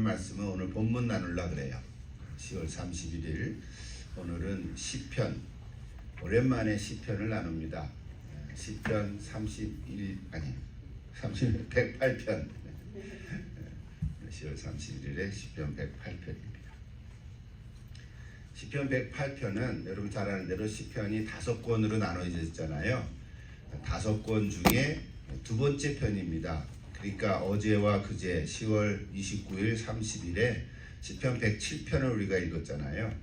말씀은 오늘 본문 나누려 그래요. 10월 31일 오늘은 시편, 오랜만에 시편을 나눕니다. 시편 108편 10월 31일에 시편 108편입니다. 시편 108편은 여러분 잘 아는 대로 시편이 5권으로 나눠져 있잖아요. 5권 중에 두 번째 편입니다. 그러니까 어제와 그제 10월 29일 30일에 시편 107편을 우리가 읽었잖아요.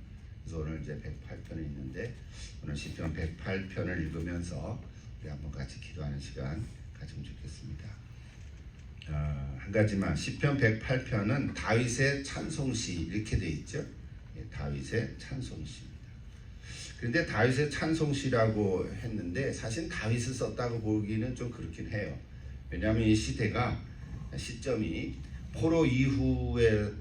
그래서 오늘 이제 108편이 있는데 오늘 시편 108편을 읽으면서 우리 한번 같이 기도하는 시간 가지면 좋겠습니다. 한 가지만 시편 108편은 다윗의 찬송시 이렇게 돼 있죠. 다윗의 찬송시입니다. 그런데 다윗의 찬송시라고 했는데 사실 다윗을 썼다고 보기는 좀 그렇긴 해요. 왜냐하면 이 시점이 포로 이후로부터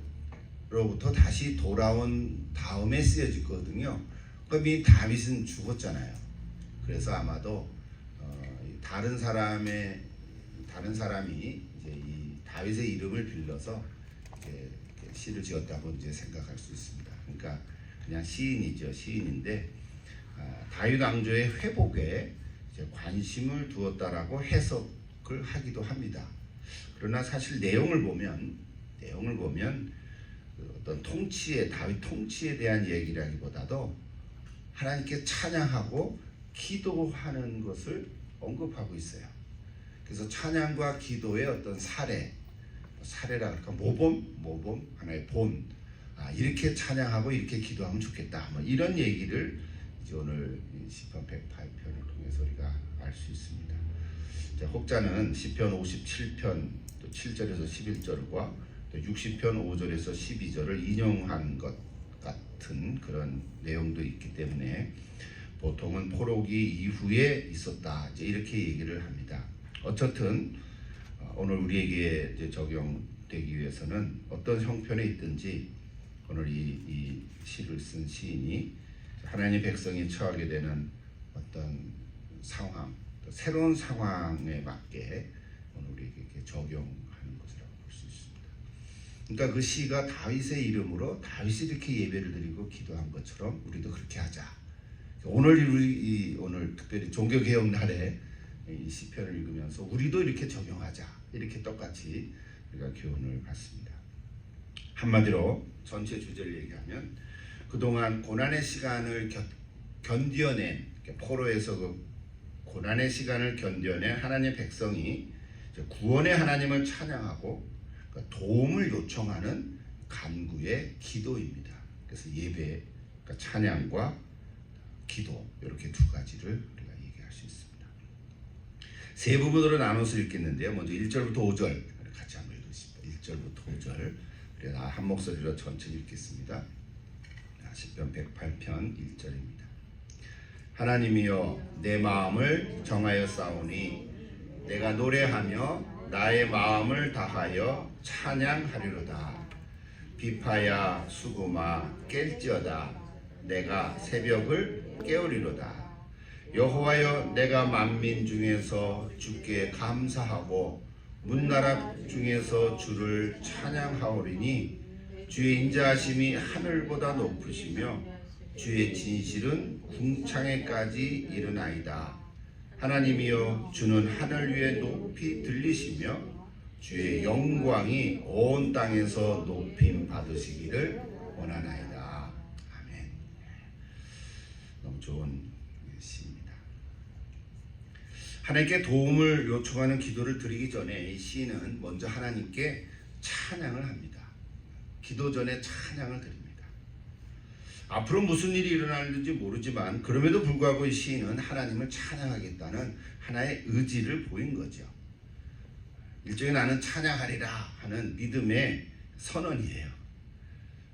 다시 돌아온 다음에 쓰여졌거든요. 그럼 이 다윗은 죽었잖아요. 그래서 아마도 다른 사람이 이제 이 다윗의 이름을 빌려서 이렇게 시를 지었다고 이제 생각할 수 있습니다. 그러니까 그냥 시인인데 다윗 왕조의 회복에 이제 관심을 두었다라고 해석을 하기도 합니다. 그러나 사실 내용을 보면 어떤 다윗 통치에 대한 얘기라기보다도 하나님께 찬양하고 기도하는 것을 언급하고 있어요. 그래서 찬양과 기도의 어떤 사례라 할까, 모범 하나의 본. 이렇게 찬양하고 이렇게 기도하면 좋겠다. 뭐 이런 얘기를 이제 오늘 시편 108편을 통해서 우리가 알 수 있습니다. 혹자는 시편 57편 또 7절에서 11절과 또 60편 5절에서 12절을 인용한 것 같은 그런 내용도 있기 때문에 보통은 포로기 이후에 있었다 이제 이렇게 얘기를 합니다. 어쨌든 오늘 우리에게 이제 적용되기 위해서는 어떤 형편에 있든지 오늘 이 시를 쓴 시인이 하나님 백성이 처하게 되는 어떤 상황, 또 새로운 상황에 맞게 오늘 우리에게 적용하는 것이라고 볼 수 있습니다. 그러니까 그 시가 다윗의 이름으로 다윗이 이렇게 예배를 드리고 기도한 것처럼 우리도 그렇게 하자. 오늘 특별히 종교개혁 날에 이 시편을 읽으면서 우리도 이렇게 적용하자. 이렇게 똑같이 우리가 교훈을 받습니다. 한마디로 전체 주제를 얘기하면 그동안 고난의 시간을 견뎌낸 포로에서 그 고난의 시간을 견뎌낸 하나님의 백성이 구원의 하나님을 찬양하고 도움을 요청하는 간구의 기도입니다. 그래서 예배, 그러니까 찬양과 기도 이렇게 두 가지를 우리가 얘기할 수 있습니다. 세 부분으로 나눠서 읽겠는데요. 먼저 1절부터 5절 같이 한번 읽겠습니다. 1절부터 5절 우리가 한 목소리로 전체를 읽겠습니다. 시편 108편 1절입니다. 하나님이여 내 마음을 정하여 싸우니 내가 노래하며 나의 마음을 다하여 찬양하리로다. 비파야 수고마 깰지어다. 내가 새벽을 깨우리로다. 여호와여 내가 만민 중에서 주께 감사하고 문나라 중에서 주를 찬양하오리니 주의 인자하심이 하늘보다 높으시며 주의 진실은 궁창에까지 이르나이다. 하나님이여 주는 하늘 위에 높이 들리시며 주의 영광이 온 땅에서 높임 받으시기를 원하나이다. 아멘. 너무 좋은 시입니다. 하나님께 도움을 요청하는 기도를 드리기 전에 이 시인은 먼저 하나님께 찬양을 합니다. 기도 전에 찬양을 드립니다. 앞으로 무슨 일이 일어날는지 모르지만 그럼에도 불구하고 이 시인은 하나님을 찬양하겠다는 하나의 의지를 보인 거죠. 일종의 나는 찬양하리라 하는 믿음의 선언이에요.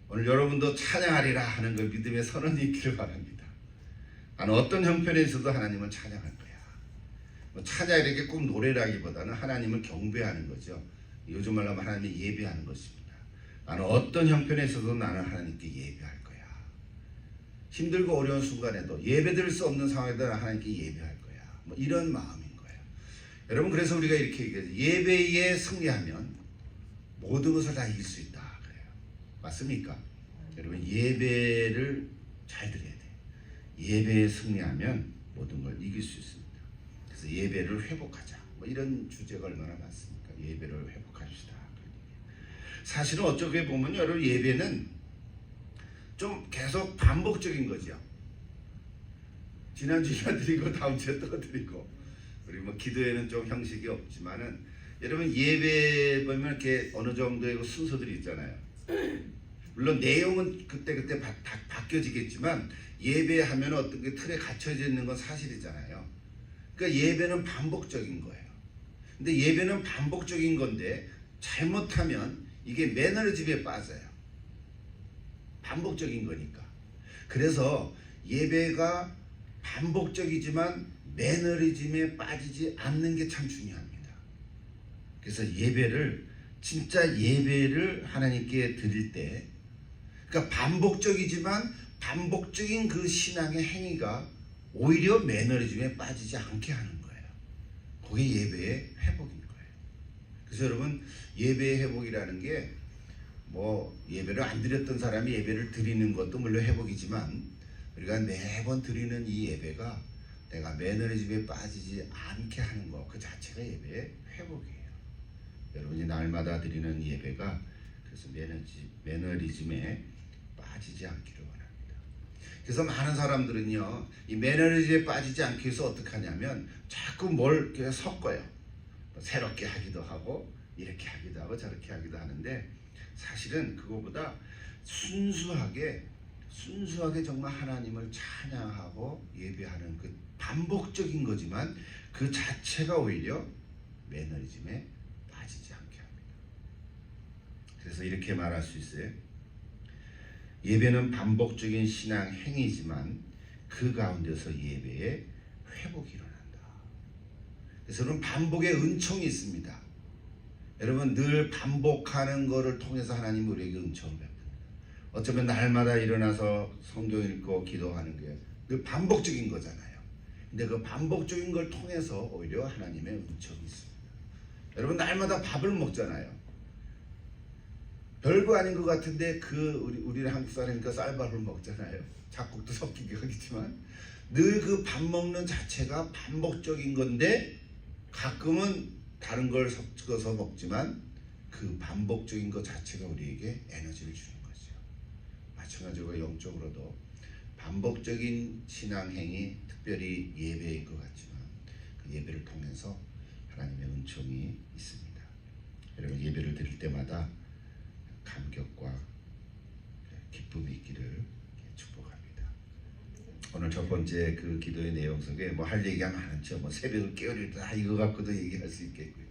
오늘 여러분도 찬양하리라 하는 그 믿음의 선언이 있기를 바랍니다. 나는 어떤 형편에 있어도 하나님을 찬양할 거야. 찬양 이렇게 꼭 노래라기보다는 하나님을 경배하는 거죠. 요즘 말로 하면 하나님을 예배하는 것입니다. 나는 어떤 형편에 있어도 나는 하나님께 예배할 거야. 힘들고 어려운 순간에도 예배드릴 수 없는 상황에도 하나님께 예배할 거야. 뭐 이런 마음인 거예요. 여러분 그래서 우리가 이렇게 얘기해요. 예배에 승리하면 모든 것을 다 이길 수 있다. 그래요. 맞습니까? 여러분 예배를 잘 드려야 돼. 예배에 승리하면 모든 걸 이길 수 있습니다. 그래서 예배를 회복하자. 뭐 이런 주제가 얼마나 많습니까? 예배를 회복합시다. 사실은 어떻게 보면 여러분 예배는 좀 계속 반복적인 거죠. 지난주에 드리고 다음 주에 또 드리고, 그리고 뭐 기도에는 좀 형식이 없지만은 여러분 예배 보면 이렇게 어느 정도의 순서들이 있잖아요. 물론 내용은 그때 바뀌어지겠지만 예배하면 어떤 게 틀에 갇혀져 있는 건 사실이잖아요. 그러니까 예배는 반복적인 거예요. 근데 예배는 반복적인 건데 잘못하면 이게 매너리즘에 빠져요. 반복적인 거니까. 그래서 예배가 반복적이지만 매너리즘에 빠지지 않는 게 참 중요합니다. 그래서 예배를 진짜 예배를 하나님께 드릴 때, 그러니까 반복적이지만 반복적인 그 신앙의 행위가 오히려 매너리즘에 빠지지 않게 하는 거예요. 그게 예배의 회복인 거예요. 그래서 여러분 예배의 회복이라는 게 뭐 예배를 안 드렸던 사람이 예배를 드리는 것도 물론 회복이지만 우리가 매번 드리는 이 예배가 내가 매너리즘에 빠지지 않게 하는 것, 그 자체가 예배의 회복이에요. 여러분이 날마다 드리는 예배가 그래서 매너리즘에 빠지지 않기를 원합니다. 그래서 많은 사람들은요, 이 매너리즘에 빠지지 않기 위해서 어떻게 하냐면 자꾸 뭘 그냥 섞어요. 새롭게 하기도 하고 이렇게 하기도 하고 저렇게 하기도 하는데, 사실은 그거보다 순수하게 정말 하나님을 찬양하고 예배하는 그 반복적인 거지만 그 자체가 오히려 매너리즘에 빠지지 않게 합니다. 그래서 이렇게 말할 수 있어요. 예배는 반복적인 신앙 행위지만 그 가운데서 예배의 회복이 일어난다. 그래서 여러분 반복의 은총이 있습니다. 여러분 늘 반복하는 것을 통해서 하나님 우리에게 은총을 베풉니다. 어쩌면 날마다 일어나서 성경 읽고 기도하는 게 늘 반복적인 거잖아요. 근데 그 반복적인 걸 통해서 오히려 하나님의 은총이 있습니다. 여러분 날마다 밥을 먹잖아요. 별거 아닌 것 같은데 우리는 한국 사람이니까 쌀밥을 먹잖아요. 작곡도 섞이긴 하겠지만 늘 그 밥 먹는 자체가 반복적인 건데 가끔은 다른 걸 섞어서 먹지만 그 반복적인 것 자체가 우리에게 에너지를 주는 거죠. 마찬가지로 영적으로도 반복적인 신앙행위, 특별히 예배인 것 같지만 그 예배를 통해서 하나님의 은총이 있습니다. 여러분 예배를 드릴 때마다 감격과 기쁨이 있기를 축복합니다. 오늘 첫 번째 그 기도의 내용 속에 뭐 할 얘기가 많죠. 뭐 새벽을 깨우리다 이거 갖고도 얘기할 수 있겠고요.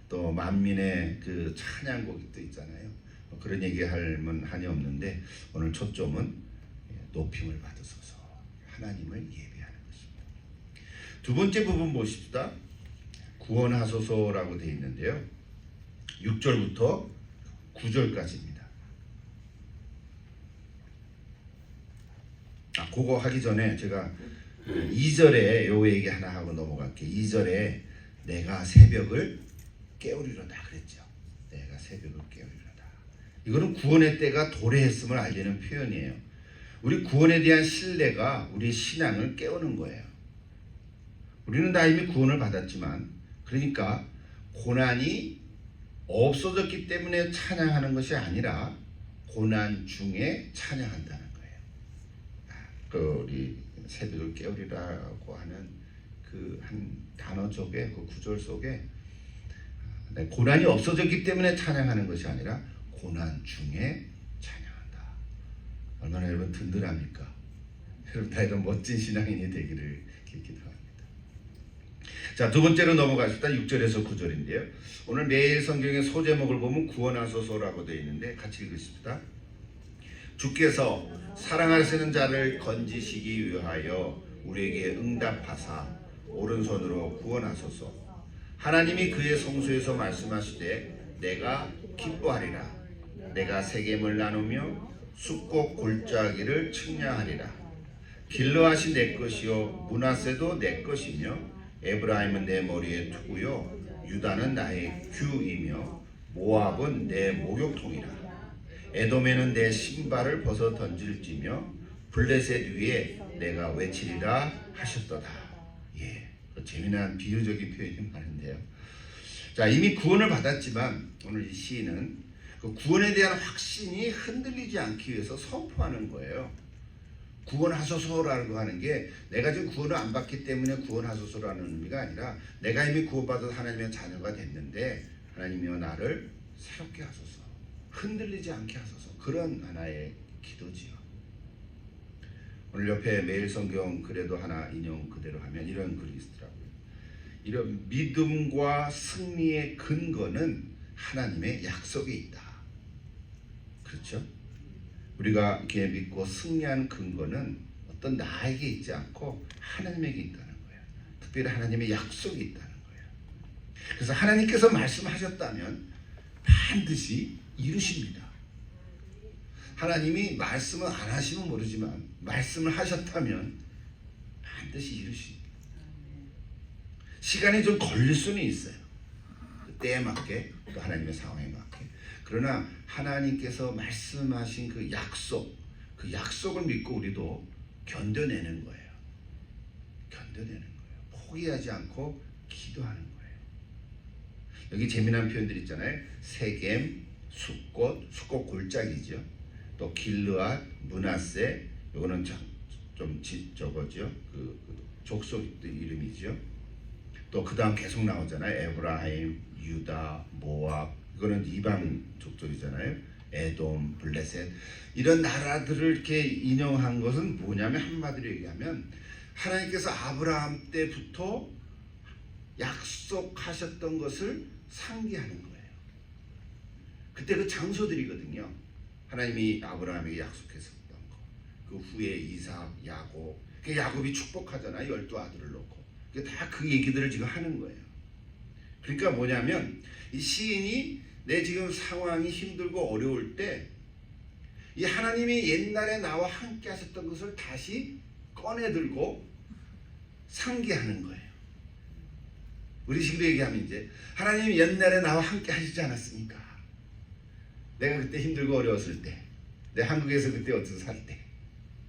또 만민의 그 찬양곡이 또 있잖아요. 뭐 그런 얘기할 만한이 없는데 오늘 초점은 높임을 받으소서 하나님을 예배하는 것입니다. 두 번째 부분 보십시다. 구원하소서라고 되어 있는데요. 6절부터 9절까지입니다. 그거 하기 전에 제가 2절에 요 얘기 하나 하고 넘어갈게요. 2절에 내가 새벽을 깨우리로다 그랬죠. 내가 새벽을 깨우리로다. 이거는 구원의 때가 도래했음을 알리는 표현이에요. 우리 구원에 대한 신뢰가 우리 신앙을 깨우는 거예요. 우리는 다 이미 구원을 받았지만, 그러니까 고난이 없어졌기 때문에 찬양하는 것이 아니라 고난 중에 찬양한다는 거예요. 우리 새벽을 깨우리라고 하는 그 한 단어 속에, 그 구절 속에 고난이 없어졌기 때문에 찬양하는 것이 아니라 고난 중에 찬양한다. 얼마나 여러분 든든합니까? 여러분 다 이런 멋진 신앙인이 되기를 기도합니다. 자, 두 번째로 넘어가십시다. 6절에서 9절인데요. 오늘 매일 성경의 소제목을 보면 구원하소서라고 되어 있는데 같이 읽으십시다. 주께서 사랑하시는 자를 건지시기 위하여 우리에게 응답하사 오른손으로 구원하소서. 하나님이 그의 성소에서 말씀하시되 내가 기뻐하리라. 내가 세겜을 나누며 숫곡 골짜기를 측량하리라. 길르앗이 내 것이요 므낫세도 내 것이며 에브라임은 내 머리의 투구요 유다는 나의 규이며 모압은 내 목욕통이라. 에돔에는 내 신발을 벗어 던질지며 블레셋 위에 내가 외치리라 하셨도다. 예, 재미난 비유적인 표현이 많은데요. 자, 이미 구원을 받았지만 오늘 이 시인은 그 구원에 대한 확신이 흔들리지 않기 위해서 선포하는 거예요. 구원하소서라고 하는 게 내가 지금 구원을 안 받기 때문에 구원하소서라는 의미가 아니라 내가 이미 구원받아서 하나님의 자녀가 됐는데 하나님이여 나를 새롭게 하소서, 흔들리지 않게 하소서, 그런 하나의 기도지요. 오늘 옆에 매일 성경 그래도 하나 인용 그대로 하면 이런 글이 있더라고요. 이런 믿음과 승리의 근거는 하나님의 약속에 있다. 그렇죠? 우리가 이렇게 믿고 승리하는 근거는 어떤 나에게 있지 않고 하나님에게 있다는 거예요. 특별히 하나님의 약속이 있다는 거예요. 그래서 하나님께서 말씀하셨다면 반드시 이루십니다. 하나님이 말씀을 안 하시면 모르지만 말씀을 하셨다면 반드시 이루십니다. 시간이 좀 걸릴 수는 있어요. 때에 맞게 또 하나님의 상황에 맞게. 그러나 하나님께서 말씀하신 그 약속을 믿고 우리도 견뎌내는 거예요. 견뎌내는 거예요. 포기하지 않고 기도하는 거예요. 여기 재미난 표현들 있잖아요. 세겜, 숫꽃 골짜기죠. 또 길르앗, 므낫세, 요거는 저거죠. 그 족속 이름이죠. 또 그 다음 계속 나오잖아요. 에브라임, 유다, 모압, 이거는 이방 족속이잖아요. 에돔, 블레셋, 이런 나라들을 이렇게 인용한 것은 뭐냐면 한마디로 얘기하면 하나님께서 아브라함 때부터 약속하셨던 것을 상기하는 거예요. 그때 그 장소들이거든요. 하나님이 아브라함에게 약속했었던 거. 그 후에 이삭, 야곱. 그 야곱이 축복하잖아요. 12 아들을 놓고. 다 그 얘기들을 지금 하는 거예요. 그러니까 뭐냐면 이 시인이 내 지금 상황이 힘들고 어려울 때 이 하나님이 옛날에 나와 함께 하셨던 것을 다시 꺼내들고 상기하는 거예요. 우리식으로 얘기하면 이제 하나님이 옛날에 나와 함께 하시지 않았습니까? 내가 그때 힘들고 어려웠을 때, 내 한국에서 그때 어디서 살 때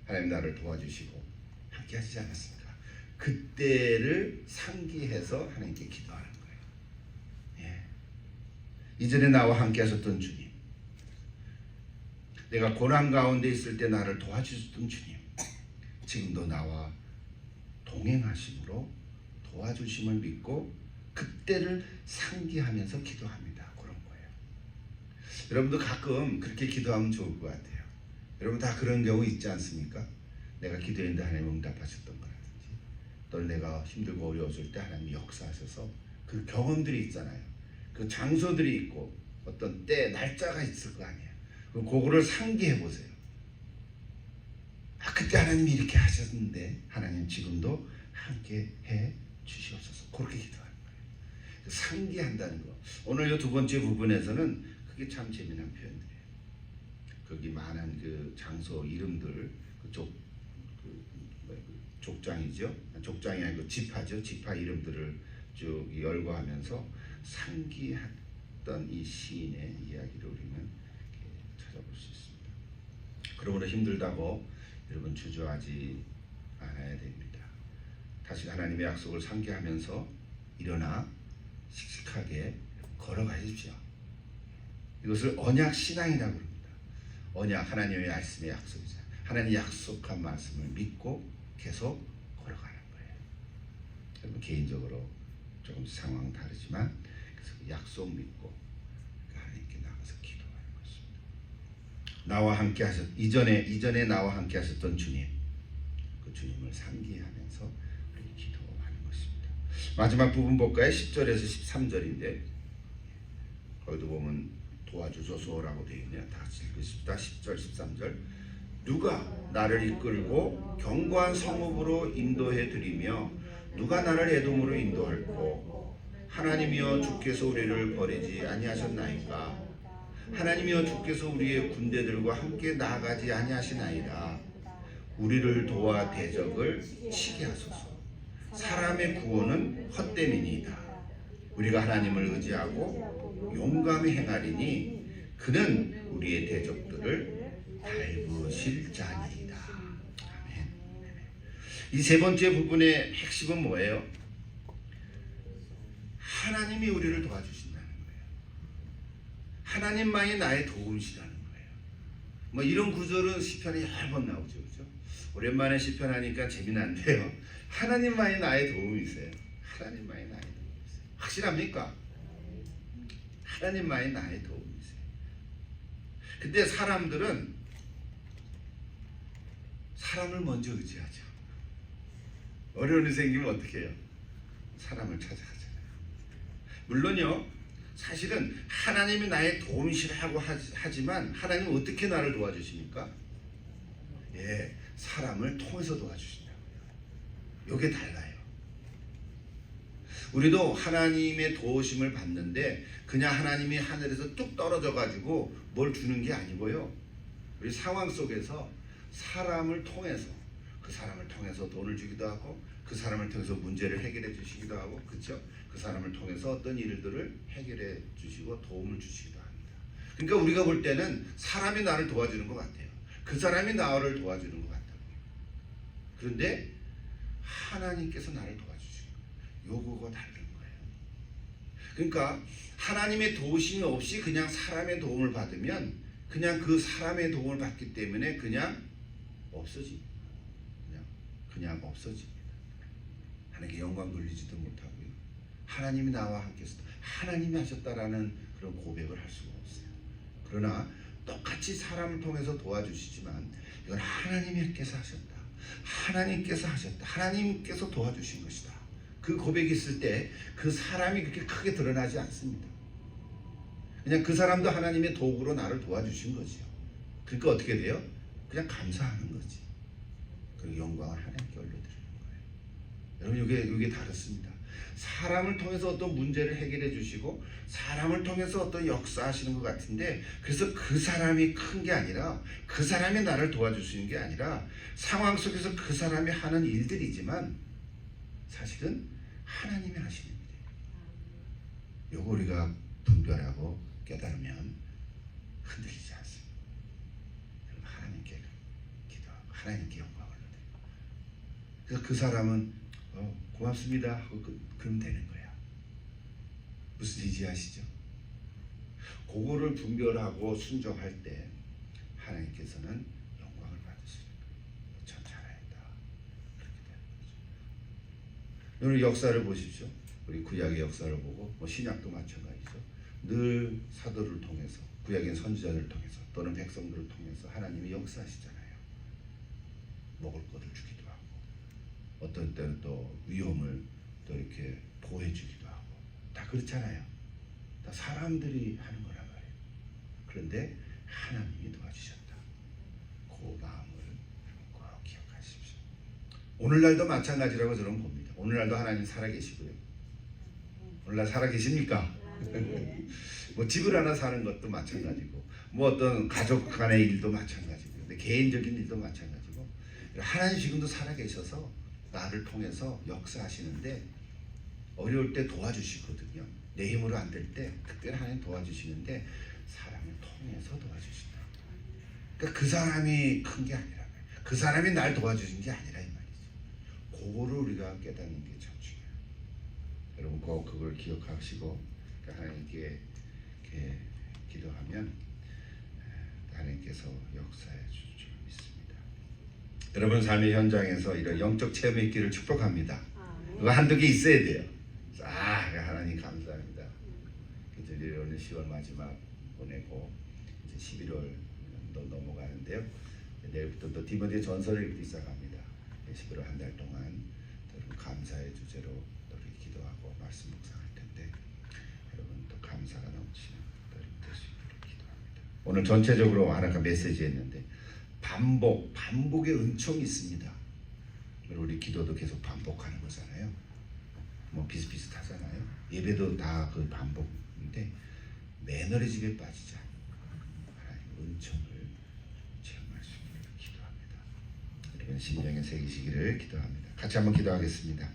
하나님 나를 도와주시고 함께 하시지 않았습니까? 그때를 상기해서 하나님께 기도하는 거예요. 예. 이전에 나와 함께 하셨던 주님, 내가 고난 가운데 있을 때 나를 도와주셨던 주님, 지금도 나와 동행하심으로 도와주심을 믿고 그때를 상기하면서 기도합니다. 그런 거예요. 여러분도 가끔 그렇게 기도하면 좋을 것 같아요. 여러분 다 그런 경우 있지 않습니까? 내가 기도했는데 하나님 응답하셨던 거라든지, 또는 내가 힘들고 어려웠을 때 하나님이 역사하셔서 그 경험들이 있잖아요. 그 장소들이 있고 어떤 때 날짜가 있을 거 아니에요. 그거를 상기해 보세요. 아, 그때 하나님이 이렇게 하셨는데 하나님 지금도 함께 해 주시옵소서. 그렇게 기도하는 거예요. 상기한다는 거. 오늘 이 두 번째 부분에서는 그게 참 재미난 표현들이에요. 거기 많은 그 장소 이름들, 족장이죠. 족장이 아니고 지파죠. 지파 이름들을 쭉 열거하면서 상기했던 이 시인의 이야기를 우리는 찾아볼 수 있습니다. 그러므로 힘들다고 여러분 주저하지 않아야 됩니다. 다시 하나님의 약속을 상기하면서 일어나 씩씩하게 걸어가십시오. 이것을 언약 신앙이라고 합니다. 언약, 하나님의 말씀의 약속이죠. 하나님이 약속한 말씀을 믿고 계속 걸어가는 거예요. 여러분 개인적으로 조금 상황 다르지만 그래서 약속 믿고 하나님께 나가서 기도하는 것입니다. 나와 함께 이전에 나와 함께 하셨던 주님, 그 주님을 상기하면서 우리 기도하는 것입니다. 마지막 부분 볼까요? 10절에서 13절인데 거기도 보면 도와주소서라고 되어 있네요. 다 같이 읽겠습니다. 10절 13절. 누가 나를 이끌고 견고한 성읍으로 인도해 드리며 누가 나를 에돔으로 인도할꼬. 하나님이여 주께서 우리를 버리지 아니하셨나이까. 하나님이여 주께서 우리의 군대들과 함께 나아가지 아니하시나이다. 우리를 도와 대적을 치게 하소서. 사람의 구원은 헛됨이니이다. 우리가 하나님을 의지하고 용감히 행하리니 그는 우리의 대적들을 밟으실 자니이다. 아멘. 이 세 번째 부분의 핵심은 뭐예요? 하나님이 우리를 도와주신다는 거예요. 하나님만이 나의 도움이시라는 거예요. 뭐 이런 구절은 시편에 여러 번 나오죠, 그렇죠? 오랜만에 시편 하니까 재미난데요. 하나님만이 나의 도움이세요. 하나님만이 나의 도움이세요. 확실합니까? 하나님만이 나의 도움이세요. 근데 사람들은 사람을 먼저 의지하죠. 어려움이 생기면 어떻게 해요? 사람을 찾아가잖아요. 물론요, 사실은 하나님이 나의 도움이시라고 하지만 하나님은 어떻게 나를 도와주십니까? 예, 사람을 통해서 도와주신다고요. 이게 달라요. 우리도 하나님의 도우심을 받는데 그냥 하나님이 하늘에서 뚝 떨어져 가지고 뭘 주는 게 아니고요. 우리 상황 속에서 사람을 통해서, 그 사람을 통해서 돈을 주기도 하고, 그 사람을 통해서 문제를 해결해 주시기도 하고, 그렇죠? 그 사람을 통해서 어떤 일들을 해결해 주시고 도움을 주시기도 합니다. 그러니까 우리가 볼 때는 사람이 나를 도와주는 것 같아요. 그 사람이 나를 도와주는 것 같다고. 그런데 하나님께서 나를 도와주시고, 요거가 다른 거예요. 그러니까 하나님의 도우심이 없이 그냥 사람의 도움을 받으면 그냥 그 사람의 도움을 받기 때문에 그냥 없어집니다. 그냥 없어집니다. 하나님께 영광 돌리지도 못하고요. 하나님이 나와 함께 있었다, 하나님이 하셨다라는 그런 고백을 할 수가 없어요. 그러나 똑같이 사람을 통해서 도와주시지만 이건 하나님께서 하셨다, 하나님께서 하셨다, 하나님께서 도와주신 것이다. 그 고백이 있을 때 그 사람이 그렇게 크게 드러나지 않습니다. 그냥 그 사람도 하나님의 도구로 나를 도와주신 거죠. 그러니까 어떻게 돼요? 그냥 감사하는 거지. 그리고 영광을 하나님께 올려드리는 거예요. 여러분, 이게 다릅니다. 사람을 통해서 어떤 문제를 해결해 주시고 사람을 통해서 어떤 역사하시는 것 같은데, 그래서 그 사람이 큰 게 아니라, 그 사람이 나를 도와주시는 게 아니라 상황 속에서 그 사람이 하는 일들이지만 사실은 하나님이 하시는 일이에요. 요거 우리가 분별하고 깨달으면 흔들리지 않습니다. 하나님께 기도하고 하나님께 영광을 드리고, 그래서 그 사람은 고맙습니다 하고 그럼 되는 거야. 무슨 얘기인지 아시죠? 그거를 분별하고 순종할 때 하나님께서는 영광을 받으시는 거예요. 참 잘했다. 그렇게 되는 거죠. 오늘 역사를 보십시오. 우리 구약의 역사를 보고 신약도 마찬가지죠. 늘 사도를 통해서, 구약의 선지자들을 통해서 또는 백성들을 통해서 하나님이 역사하시잖아요. 먹을 것을 주기도 하고, 어떤 때는 또 위험을 또 이렇게 보호해주기도 하고, 다 그렇잖아요. 다 사람들이 하는 거란 말이에요. 그런데 하나님이 도와주셨다. 그 마음을 꼭 기억하십시오. 오늘날도 마찬가지라고 저는 봅니다. 오늘날도 하나님 살아계시고요. 오늘날 살아계십니까? 뭐 집을 하나 사는 것도 마찬가지고, 뭐 어떤 가족 간의 일도 마찬가지고, 근데 개인적인 일도 마찬가지고, 하나님 지금도 살아계셔서 나를 통해서 역사하시는데, 어려울 때 도와주시거든요. 내 힘으로 안 될 때 그때는 하나님 도와주시는데 사람을 통해서 도와주신다. 그러니까 그 사람이 큰 게 아니라, 그 사람이 날 도와주신 게 아니라 이 말이죠. 그거를 우리가 깨닫는 게 참 중요해요. 여러분 꼭 그걸 기억하시고 하나님께 이렇게 기도하면 하나님께서 역사해 주실 줄 믿습니다. 여러분 삶의 현장에서 이런 영적 체험의 길을 축복합니다. 그거 한두 개 있어야 돼요. 하나님 감사합니다. 이제 오늘 10월 마지막 보내고 이제 11월 넘어가는데요. 내일부터 또 디모데 전서를 읽기 시작합니다. 11월 한 달 동안 여러분 감사의 주제로 또 기도하고 말씀 묵상할 텐데, 여러분 또 감사가 넘치는 될 수 있도록 기도합니다. 오늘 전체적으로 하나가 메시지였는데 반복의 은총이 있습니다. 우리 기도도 계속 반복하는 거잖아요. 뭐 비슷비슷하잖아요. 예배도 다 그 반복인데 매너리즘에 빠지지 않고 하나님의 은총을 체험할 수 있도록 기도합니다. 여러분 심령에 새기시기를 기도합니다. 같이 한번 기도하겠습니다.